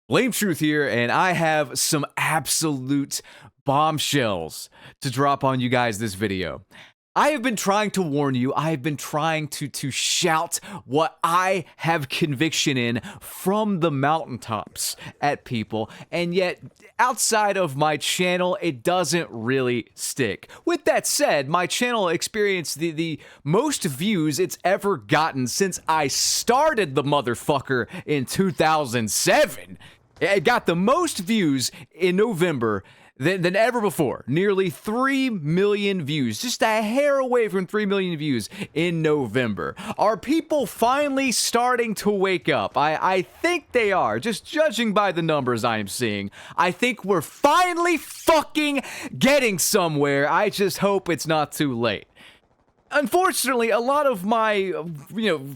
Blame Truth here, and I have some absolute bombshells to drop on you guys this video. I have been trying to warn you, I have been trying to shout what I have conviction in from the mountaintops at people, and yet outside of my channel, it doesn't really stick. With that said, my channel experienced the most views it's ever gotten since I started the motherfucker in 2007. It got the most views in November than ever before. Nearly 3 million views. Just a hair away from 3 million views in November. Are people finally starting to wake up? I think they are. Just judging by the numbers I am seeing. I think we're finally fucking getting somewhere. I just hope it's not too late. Unfortunately, a lot of my,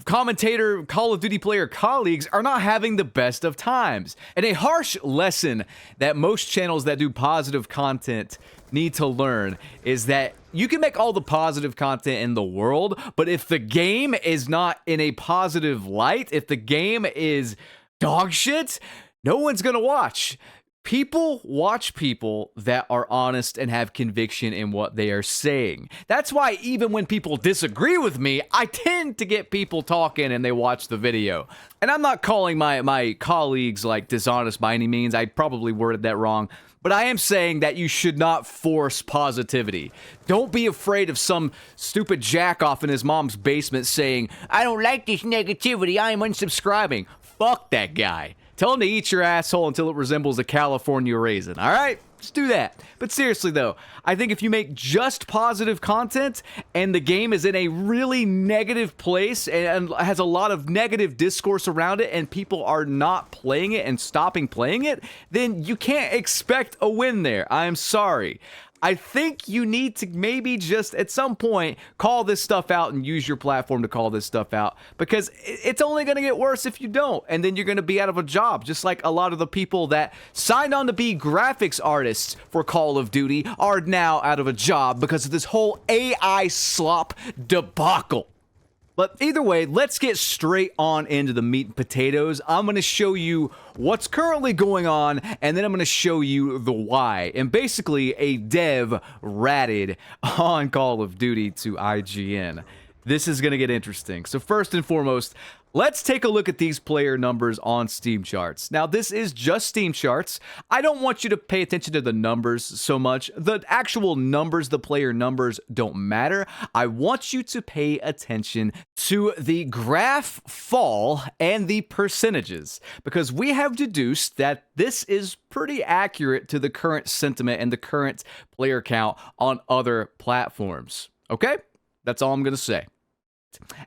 commentator, Call of Duty player colleagues are not having the best of times. And a harsh lesson that most channels that do positive content need to learn is that you can make all the positive content in the world, but if the game is not in a positive light, if the game is dog shit, no one's gonna watch. People watch people that are honest and have conviction in what they are saying. That's why even when people disagree with me, I tend to get people talking and they watch the video. And I'm not calling my colleagues like dishonest by any means. I probably worded that wrong. But I am saying that you should not force positivity. Don't be afraid of some stupid jack-off in his mom's basement saying, "I don't like this negativity, I am unsubscribing." Fuck that guy. Tell him to eat your asshole until it resembles a California raisin, alright? Just do that. But seriously though, I think if you make just positive content and the game is in a really negative place and has a lot of negative discourse around it and people are not playing it and stopping playing it, then you can't expect a win there. I'm sorry. I think you need to maybe just at some point call this stuff out and use your platform to call this stuff out, because it's only going to get worse if you don't, and then you're going to be out of a job, just like a lot of the people that signed on to be graphics artists for Call of Duty are now out of a job because of this whole AI slop debacle. But either way, let's get straight on into the meat and potatoes. I'm going to show you what's currently going on, and then I'm going to show you the why. And basically, a dev ratted on Call of Duty to IGN. This is going to get interesting. So first and foremost, let's take a look at these player numbers on Steam charts. Now, this is just Steam charts. I don't want you to pay attention to the numbers so much. The actual numbers, the player numbers, don't matter. I want you to pay attention to the graph fall and the percentages, because we have deduced that this is pretty accurate to the current sentiment and the current player count on other platforms. Okay? That's all I'm going to say.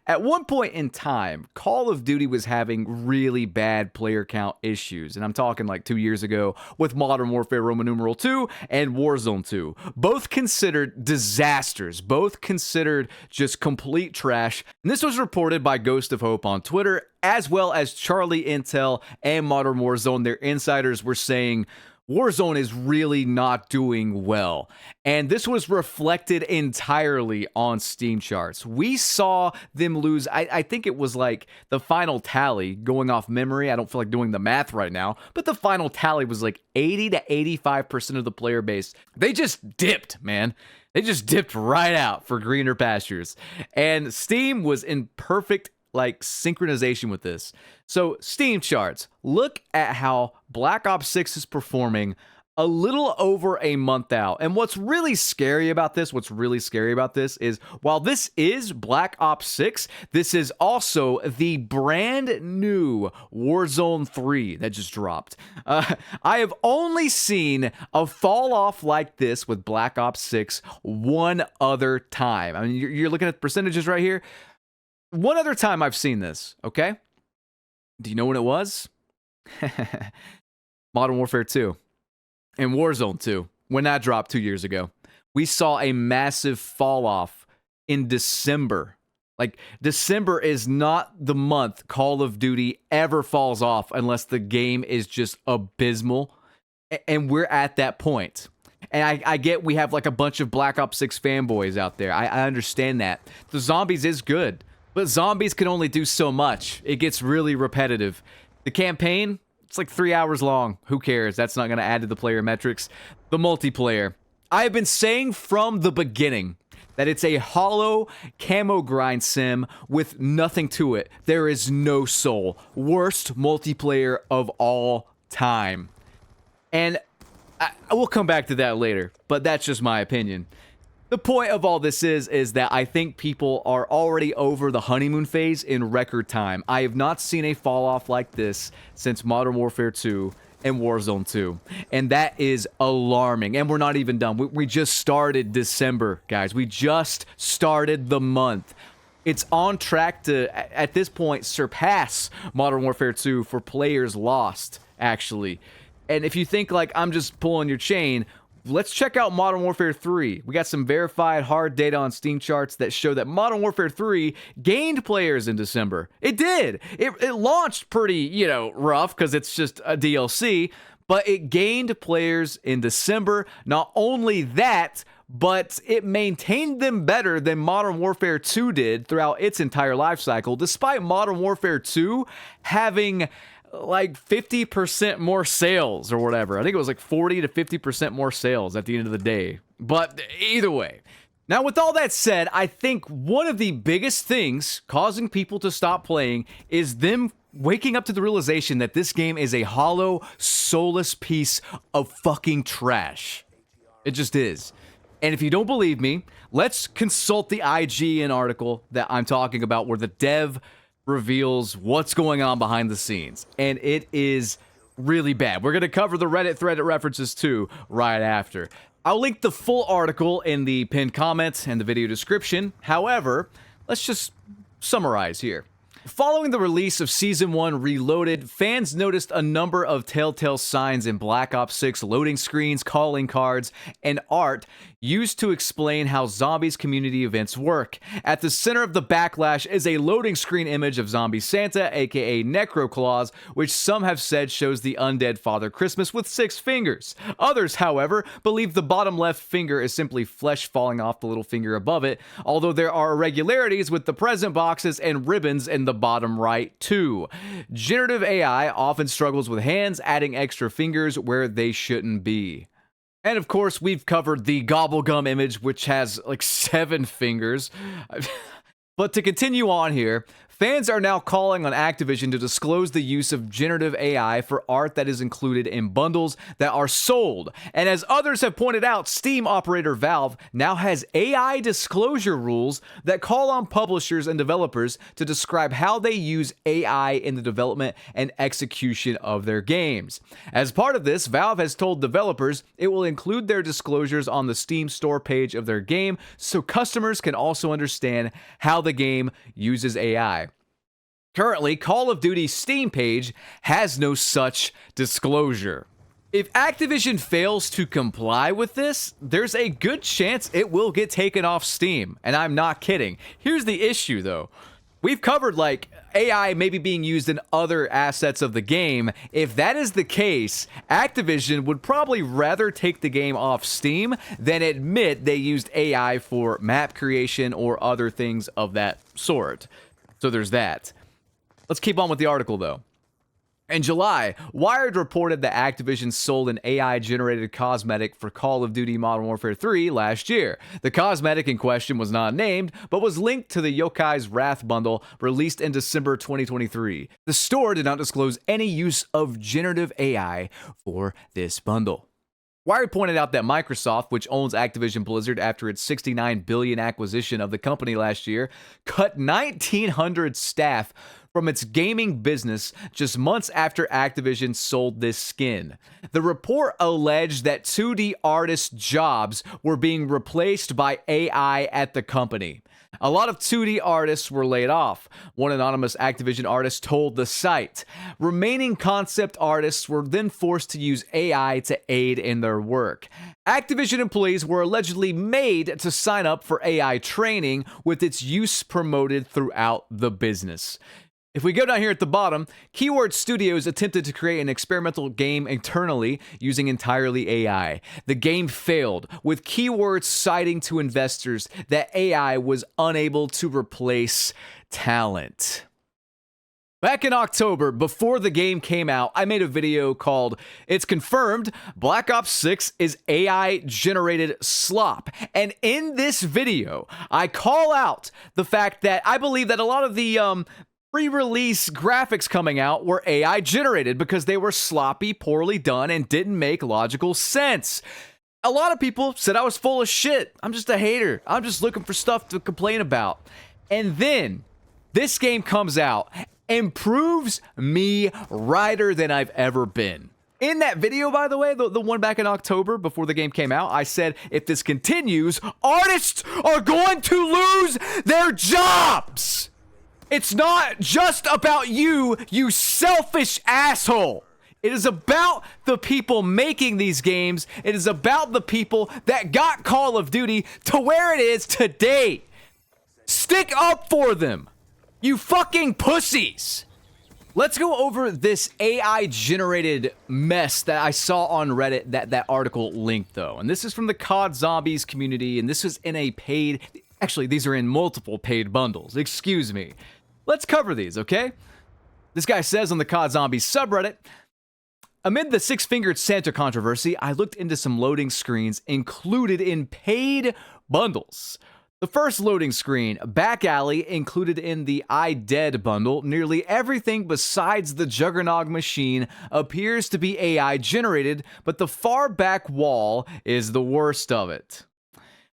At one point in time, Call of Duty was having really bad player count issues, and I'm talking like 2 years ago with Modern Warfare Roman numeral 2 and Warzone 2. Both considered disasters, both considered just complete trash. And this was reported by Ghost of Hope on Twitter, as well as Charlie Intel and Modern Warzone. Their insiders were saying Warzone is really not doing well. And this was reflected entirely on Steam charts. We saw them lose, I think it was like the final tally, going off memory, I don't feel like doing the math right now, but the final tally was like 80 to 85% of the player base. They just dipped, man. They just dipped right out for greener pastures. And Steam was in perfect synchronization with this. So Steam charts, look at how Black Ops 6 is performing a little over a month out. And what's really scary about this is while this is Black Ops 6, this is also the brand new Warzone 3 that just dropped. I have only seen a fall off like this with Black Ops 6 one other time. I mean, you're looking at percentages right here. One other time I've seen this, okay? Do you know when it was? Modern Warfare 2 and Warzone 2, when that dropped 2 years ago. We saw a massive fall off in December. Like, December is not the month Call of Duty ever falls off unless the game is just abysmal. And we're at that point. And I get we have like a bunch of Black Ops 6 fanboys out there. I understand that. The Zombies is good. But Zombies can only do so much. It gets really repetitive. The campaign, It's like 3 hours long. Who cares? That's not going to add to the player metrics. The multiplayer. I have been saying from the beginning that it's a hollow camo grind sim with nothing to it. There is no soul. Worst multiplayer of all time. And I will come back to that later, but that's just my opinion. The point of all this is that I think people are already over the honeymoon phase in record time. I have not seen a fall off like this since Modern Warfare 2 and Warzone 2, and that is alarming. And we're not even done. We just started December, guys. We just started the month. It's on track to, at this point, surpass Modern Warfare 2 for players lost, actually. And if you think like I'm just pulling your chain, let's check out Modern Warfare 3. We got some verified hard data on Steam charts that show that Modern Warfare 3 gained players in December. It did. It launched pretty, rough because it's just a DLC, but it gained players in December. Not only that, but it maintained them better than Modern Warfare 2 did throughout its entire life cycle, despite Modern Warfare 2 having like 50% more sales or whatever. I think it was like 40 to 50% more sales at the end of the day. But either way. Now, with all that said, I think one of the biggest things causing people to stop playing is them waking up to the realization that this game is a hollow, soulless piece of fucking trash. It just is. And if you don't believe me, let's consult the IGN article that I'm talking about where the dev reveals what's going on behind the scenes. And it is really bad. We're going to cover the Reddit thread references too right after. I'll link the full article in the pinned comment and the video description. However, let's just summarize here. Following the release of Season 1 Reloaded, fans noticed a number of telltale signs in Black Ops 6 loading screens, calling cards, and art used to explain how Zombies community events work. At the center of the backlash is a loading screen image of Zombie Santa, aka Necroclaws, which some have said shows the undead Father Christmas with 6 fingers. Others, however, believe the bottom left finger is simply flesh falling off the little finger above it, although there are irregularities with the present boxes and ribbons in the bottom right too. Generative AI often struggles with hands, adding extra fingers where they shouldn't be. And of course, we've covered the Gobblegum image, which has like 7 fingers. But to continue on here, fans are now calling on Activision to disclose the use of generative AI for art that is included in bundles that are sold. And as others have pointed out, Steam operator Valve now has AI disclosure rules that call on publishers and developers to describe how they use AI in the development and execution of their games. As part of this, Valve has told developers it will include their disclosures on the Steam store page of their game so customers can also understand how the game uses AI. Currently, Call of Duty's Steam page has no such disclosure. If Activision fails to comply with this, there's a good chance it will get taken off Steam, and I'm not kidding. Here's the issue though. We've covered like AI maybe being used in other assets of the game. If that is the case, Activision would probably rather take the game off Steam than admit they used AI for map creation or other things of that sort. So there's that. Let's keep on with the article though. In July, Wired reported that Activision sold an AI-generated cosmetic for Call of Duty Modern Warfare 3 last year. The cosmetic in question was not named, but was linked to the Yokai's Wrath bundle released in December 2023. The store did not disclose any use of generative AI for this bundle. Wired pointed out that Microsoft, which owns Activision Blizzard after its $69 billion acquisition of the company last year, cut 1,900 staff from its gaming business just months after Activision sold this skin. The report alleged that 2D artists' jobs were being replaced by AI at the company. A lot of 2D artists were laid off, one anonymous Activision artist told the site. Remaining concept artists were then forced to use AI to aid in their work. Activision employees were allegedly made to sign up for AI training, with its use promoted throughout the business. If we go down here at the bottom, Keyword Studios attempted to create an experimental game internally using entirely AI. The game failed, with Keyword citing to investors that AI was unable to replace talent. Back in October, before the game came out, I made a video called "It's Confirmed Black Ops 6 is AI-generated slop." And in this video, I call out the fact that I believe that a lot of the pre-release graphics coming out were AI-generated because they were sloppy, poorly done, and didn't make logical sense. A lot of people said I was full of shit. I'm just a hater. I'm just looking for stuff to complain about. And then this game comes out and proves me righter than I've ever been. In that video, by the way, the one back in October before the game came out, I said, if this continues, artists are going to lose their jobs. It's not just about you, you selfish asshole. It is about the people making these games. It is about the people that got Call of Duty to where it is today. Stick up for them. You fucking pussies! Let's go over this AI-generated mess that I saw on Reddit, that article linked, though. And this is from the COD Zombies community, and this is in a paid... Actually, these are in multiple paid bundles. Excuse me. Let's cover these, okay? This guy says on the COD Zombies subreddit, amid the six-fingered Santa controversy, I looked into some loading screens included in paid bundles. The first loading screen, Back Alley, included in the I Dead bundle. Nearly everything besides the Juggernog machine appears to be AI generated, but the far back wall is the worst of it.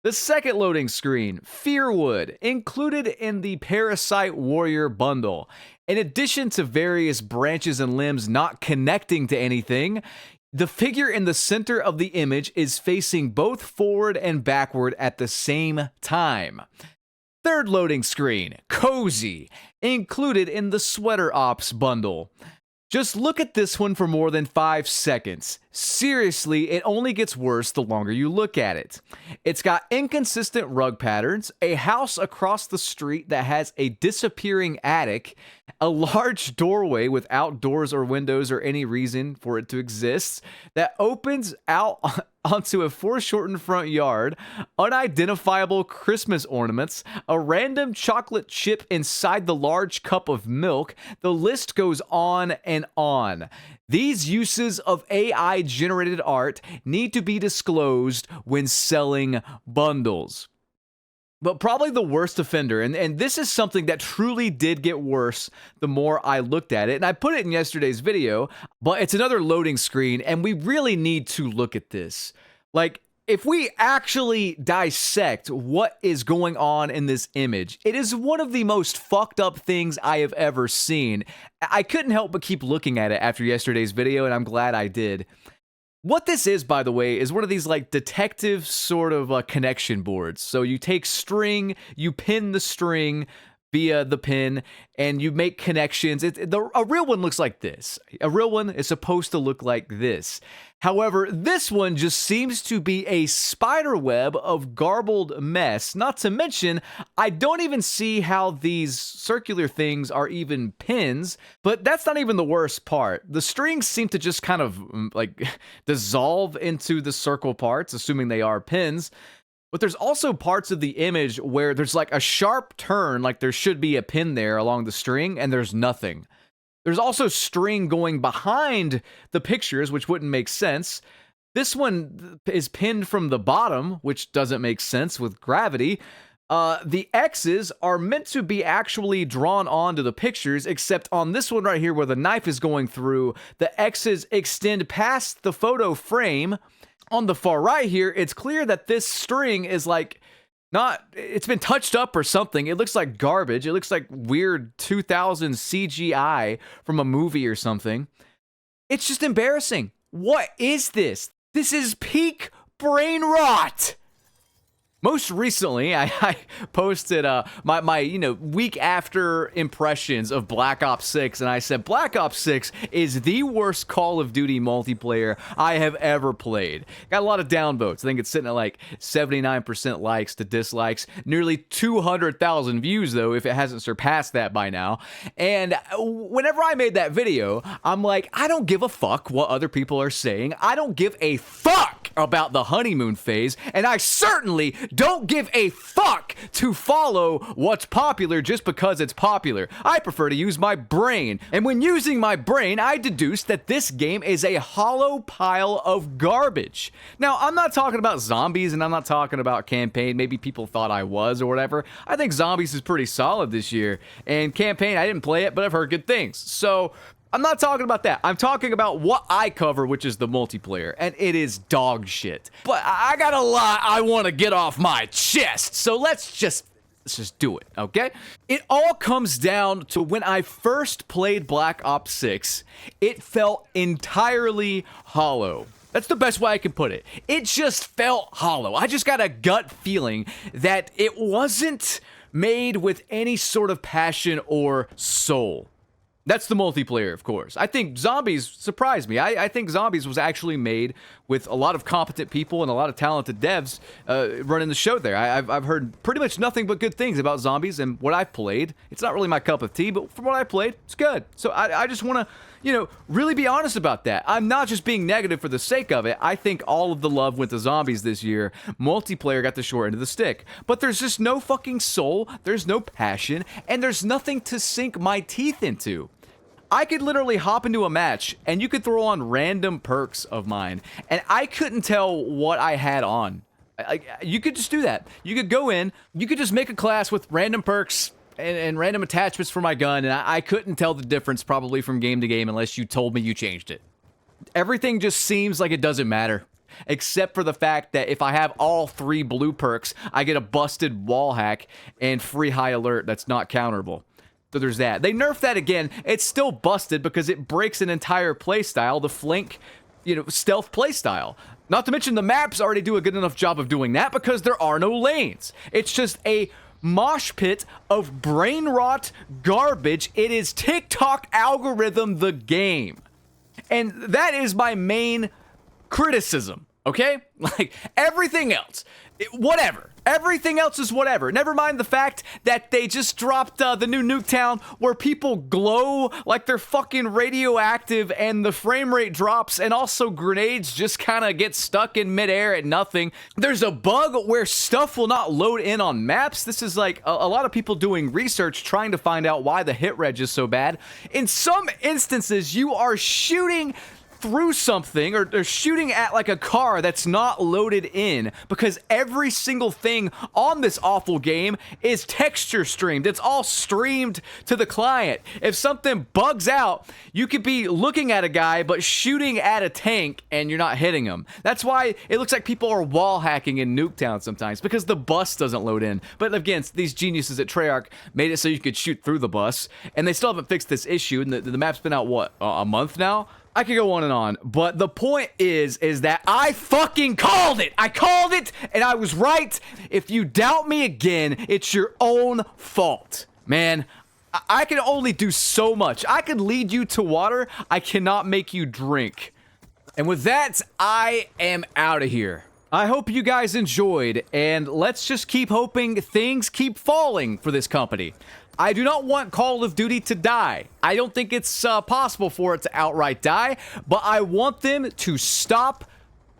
The second loading screen, Fearwood, included in the Parasite Warrior bundle. In addition to various branches and limbs not connecting to anything, the figure in the center of the image is facing both forward and backward at the same time. Third loading screen, Cozy, included in the Sweater Ops bundle. Just look at this one for more than 5 seconds. Seriously, it only gets worse the longer you look at it. It's got inconsistent rug patterns, a house across the street that has a disappearing attic, a large doorway without doors or windows or any reason for it to exist, that opens out onto a foreshortened front yard, unidentifiable Christmas ornaments, a random chocolate chip inside the large cup of milk. The list goes on and on. These uses of AI-generated art need to be disclosed when selling bundles. But probably the worst offender, and this is something that truly did get worse the more I looked at it, and I put it in yesterday's video, but it's another loading screen, and we really need to look at this. Like, if we actually dissect what is going on in this image, it is one of the most fucked up things I have ever seen. I couldn't help but keep looking at it after yesterday's video, and I'm glad I did. What this is, by the way, is one of these like detective sort of connection boards. So you take string, you pin the string via the pin, and you make connections. A real one looks like this. A real one is supposed to look like this. However, this one just seems to be a spider web of garbled mess. Not to mention, I don't even see how these circular things are even pins, but that's not even the worst part. The strings seem to just kind of like dissolve into the circle parts, assuming they are pins. But there's also parts of the image where there's like a sharp turn, like there should be a pin there along the string, and there's nothing. There's also string going behind the pictures, which wouldn't make sense. This one is pinned from the bottom, which doesn't make sense with gravity. The X's are meant to be actually drawn onto the pictures, except on this one right here where the knife is going through, the X's extend past the photo frame. On the far right here, it's clear that this string is like it's been touched up or something. It looks like garbage. It looks like weird 2000 CGI from a movie or something. It's just embarrassing. What is this? This is peak brain rot. Most recently, I posted my week after impressions of Black Ops 6, and I said Black Ops 6 is the worst Call of Duty multiplayer I have ever played. Got a lot of downvotes. I think it's sitting at like 79% likes to dislikes. Nearly 200,000 views, though, if it hasn't surpassed that by now. And whenever I made that video, I'm like, I don't give a fuck what other people are saying. I don't give a fuck about the honeymoon phase, and I certainly don't give a fuck to follow what's popular just because it's popular. I prefer to use my brain, and when using my brain, I deduced that this game is a hollow pile of garbage. Now, I'm not talking about zombies, and I'm not talking about campaign. Maybe people thought I was or whatever. I think zombies is pretty solid this year, and campaign, I didn't play it, but I've heard good things. So I'm not talking about that. I'm talking about what I cover, which is the multiplayer, and it is dog shit. But I got a lot I want to get off my chest, so let's just do it, okay? It all comes down to when I first played Black Ops 6, it felt entirely hollow. That's the best way I can put it. It just felt hollow. I just got a gut feeling that it wasn't made with any sort of passion or soul. That's the multiplayer, of course. I think Zombies surprised me. I think Zombies was actually made with a lot of competent people and a lot of talented devs running the show there. I've heard pretty much nothing but good things about Zombies, and what I've played, it's not really my cup of tea, but from what I played, it's good. So I just want to, you know, really be honest about that. I'm not just being negative for the sake of it. I think all of the love went to Zombies this year. Multiplayer got the short end of the stick. But there's just no fucking soul, there's no passion, and there's nothing to sink my teeth into. I could literally hop into a match, and you could throw on random perks of mine, and I couldn't tell what I had on. You could just do that. You could go in, you could just make a class with random perks and random attachments for my gun, and I couldn't tell the difference probably from game to game unless you told me you changed it. Everything just seems like it doesn't matter, except for the fact that if I have all 3 blue perks, I get a busted wall hack and free high alert that's not counterable. So there's that. They nerfed that again. It's still busted because it breaks an entire playstyle, the flank, you know, stealth playstyle. Not to mention the maps already do a good enough job of doing that because there are no lanes. It's just a mosh pit of brain rot garbage. It is TikTok algorithm the game. And that is my main criticism, okay? Like, everything else, whatever. Everything else is whatever. Never mind the fact that they just dropped the new Nuketown where people glow like they're fucking radioactive and the frame rate drops, and also grenades just kind of get stuck in midair at nothing. There's a bug where stuff will not load in on maps. This is like a lot of people doing research trying to find out why the hit reg is so bad. In some instances, you are shooting through something or shooting at like a car that's not loaded in because every single thing on this awful game is texture streamed. It's all streamed to the client. If something bugs out, you could be looking at a guy but shooting at a tank and you're not hitting him. That's why it looks like people are wall hacking in Nuketown sometimes because the bus doesn't load in. But again, these geniuses at Treyarch made it so you could shoot through the bus, and they still haven't fixed this issue, and the map's been out, what, a month now? I could go on, but the point is that I fucking called it. I called it, and I was right. If you doubt me again, it's your own fault. Man, I can only do so much. I could lead you to water. I cannot make you drink. And with that, I am out of here. I hope you guys enjoyed, and let's just keep hoping things keep falling for this company. I do not want Call of Duty to die. I don't think it's possible for it to outright die, but I want them to stop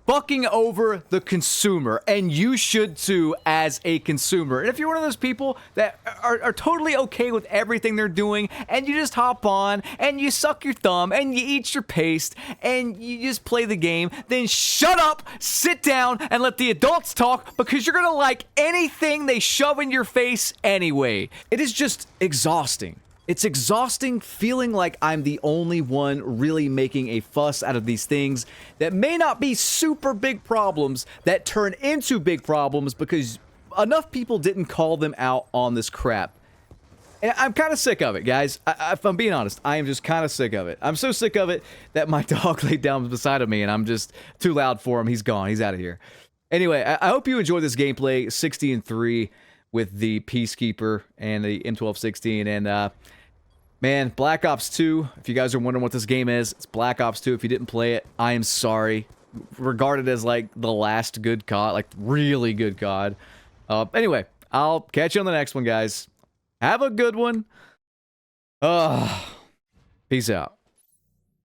fucking over the consumer, and you should too as a consumer. And if you're one of those people that are totally okay with everything they're doing, and you just hop on, and you suck your thumb, and you eat your paste, and you just play the game, then shut up, sit down, and let the adults talk, because you're gonna like anything they shove in your face anyway. It is just exhausting. It's exhausting feeling like I'm the only one really making a fuss out of these things that may not be super big problems that turn into big problems because enough people didn't call them out on this crap. And I'm kind of sick of it, guys. If I'm being honest, I am just kind of sick of it. I'm so sick of it that my dog laid down beside of me and I'm just too loud for him. He's gone. He's out of here. Anyway, I hope you enjoyed this gameplay, 60-3 with the Peacekeeper and the M1216, and man, Black Ops 2, if you guys are wondering what this game is, it's Black Ops 2. If you didn't play it, I am sorry. Regarded as, like, the last good COD, like, really good COD. Anyway, I'll catch you on the next one, guys. Have a good one. Peace out.